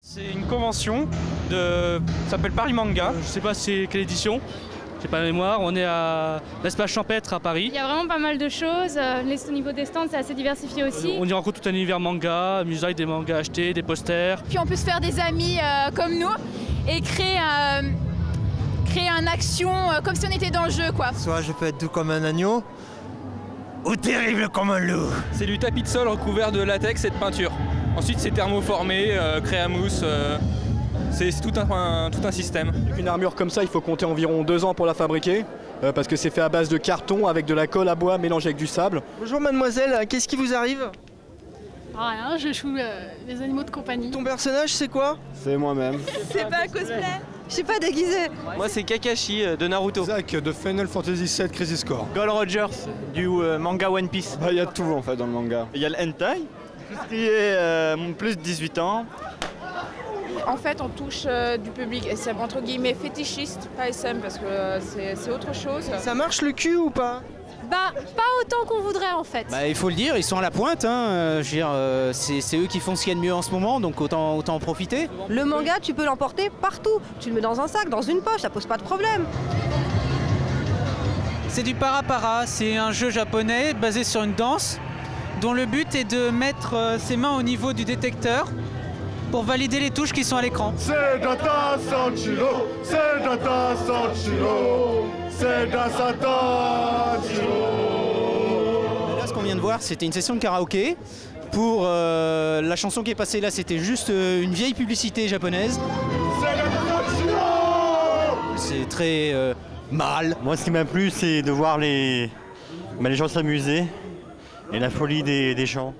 C'est une convention ça s'appelle Paris Manga. Je sais pas c'est quelle édition. J'ai pas la mémoire, on est à l'espace champêtre à Paris. Il y a vraiment pas mal de choses, au niveau des stands c'est assez diversifié aussi. On y rencontre tout un univers manga, avec des mangas achetés, des posters. Puis on peut se faire des amis comme nous et créer une action comme si on était dans le jeu quoi. Soit je peux être doux comme un agneau, ou terrible comme un loup. C'est du tapis de sol recouvert de latex et de peinture. Ensuite c'est thermoformé, créamousse. C'est tout un système. Une armure comme ça, il faut compter environ 2 ans pour la fabriquer, parce que c'est fait à base de carton avec de la colle à bois mélangée avec du sable. Bonjour mademoiselle, qu'est-ce qui vous arrive? Rien, je joue les animaux de compagnie. Ton personnage c'est quoi? C'est moi-même. C'est pas un cosplay? Je suis pas déguisée. Moi c'est Kakashi de Naruto. Zach de Final Fantasy VII Crisis Core. Gold Rogers du manga One Piece. Il y a tout en fait dans le manga. Il y a le hentai, tout ce qui est plus de 18 ans. En fait, on touche du public SM, entre guillemets fétichiste, pas SM parce que c'est autre chose. Ça marche le cul ou pas? Bah, pas autant qu'on voudrait en fait. Bah, il faut le dire, ils sont à la pointe, hein. Je veux dire, c'est eux qui font ce qu'il y a de mieux en ce moment, donc autant en profiter. Le manga, tu peux l'emporter partout. Tu le mets dans un sac, dans une poche, ça pose pas de problème. C'est du para-para, c'est un jeu japonais basé sur une danse, dont le but est de mettre ses mains au niveau du détecteur pour valider les touches qui sont à l'écran. C'est Data Sanchiro, c'est Data Sanchiro, c'est Data Sanchiro. Là, ce qu'on vient de voir, c'était une session de karaoké. Pour la chanson qui est passée là, c'était juste une vieille publicité japonaise. C'est Data Sanchiro. C'est très mal. Moi, ce qui m'a plu, c'est de voir les gens s'amuser et la folie des chants.